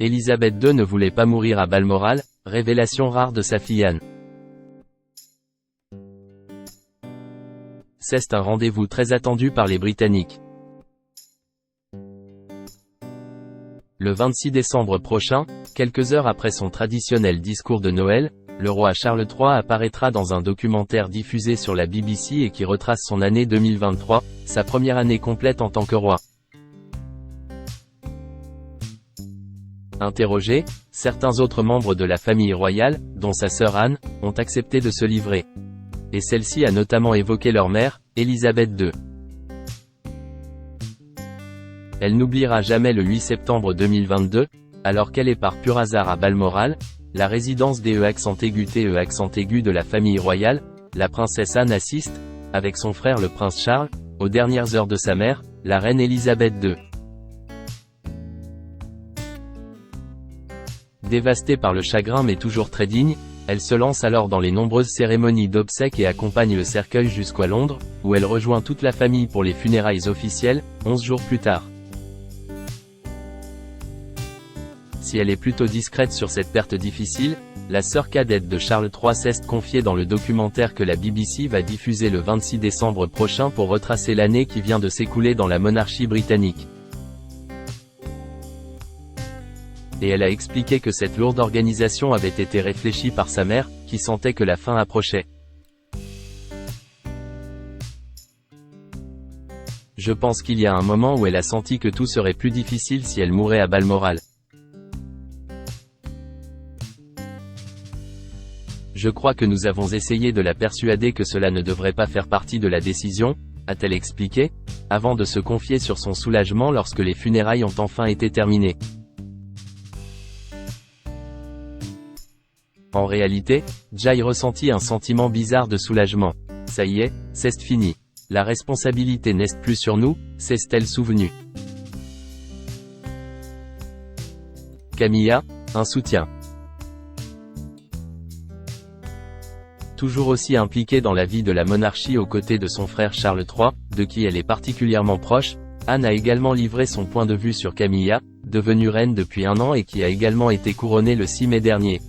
Élisabeth II ne voulait pas mourir à Balmoral, révélation rare de sa fille Anne. C'est un rendez-vous très attendu par les Britanniques. Le 26 décembre prochain, quelques heures après son traditionnel discours de Noël, le roi Charles III apparaîtra dans un documentaire diffusé sur la BBC et qui retrace son année 2023, sa première année complète en tant que roi. Interrogés, certains autres membres de la famille royale, dont sa sœur Anne, ont accepté de se livrer. Et celle-ci a notamment évoqué leur mère, Élisabeth II. Elle n'oubliera jamais le 8 septembre 2022, alors qu'elle est par pur hasard à Balmoral, la résidence des accent aigu de la famille royale. La princesse Anne assiste, avec son frère le prince Charles, aux dernières heures de sa mère, la reine Élisabeth II. Dévastée par le chagrin mais toujours très digne, elle se lance alors dans les nombreuses cérémonies d'obsèques et accompagne le cercueil jusqu'à Londres, où elle rejoint toute la famille pour les funérailles officielles, 11 jours plus tard. Si elle est plutôt discrète sur cette perte difficile, la sœur cadette de Charles III s'est confiée dans le documentaire que la BBC va diffuser le 26 décembre prochain pour retracer l'année qui vient de s'écouler dans la monarchie britannique. Et elle a expliqué que cette lourde organisation avait été réfléchie par sa mère, qui sentait que la fin approchait. Je pense qu'il y a un moment où elle a senti que tout serait plus difficile si elle mourait à Balmoral. Je crois que nous avons essayé de la persuader que cela ne devrait pas faire partie de la décision, a-t-elle expliqué, avant de se confier sur son soulagement lorsque les funérailles ont enfin été terminées. En réalité, Jai ressentit un sentiment bizarre de soulagement. Ça y est, c'est fini. La responsabilité n'est plus sur nous, c'est-elle souvenu. Camilla, un soutien. Toujours aussi impliquée dans la vie de la monarchie aux côtés de son frère Charles III, de qui elle est particulièrement proche, Anne a également livré son point de vue sur Camilla, devenue reine depuis 1 an et qui a également été couronnée le 6 mai dernier.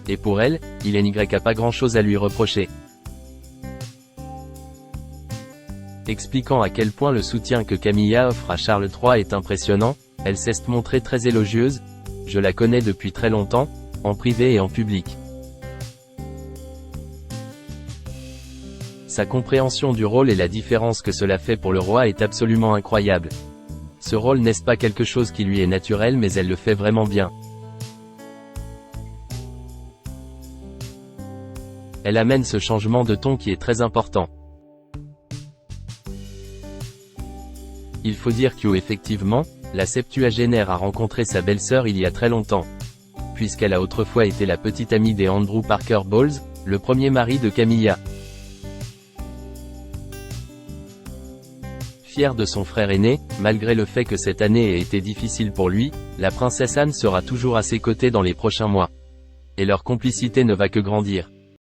Et pour elle, il n'y a pas grand-chose à lui reprocher. Expliquant à quel point le soutien que Camilla offre à Charles III est impressionnant, elle s'est montrée très élogieuse. Je la connais depuis très longtemps, en privé et en public. Sa compréhension du rôle et la différence que cela fait pour le roi est absolument incroyable. Ce rôle n'est pas quelque chose qui lui est naturel mais elle le fait vraiment bien. Elle amène ce changement de ton qui est très important. Il faut dire qu'effectivement, la septuagénaire a rencontré sa belle-sœur il y a très longtemps, puisqu'elle a autrefois été la petite amie des Andrew Parker Bowles, le premier mari de Camilla. Fière de son frère aîné, malgré le fait que cette année ait été difficile pour lui, la princesse Anne sera toujours à ses côtés dans les prochains mois. Et leur complicité ne va que grandir.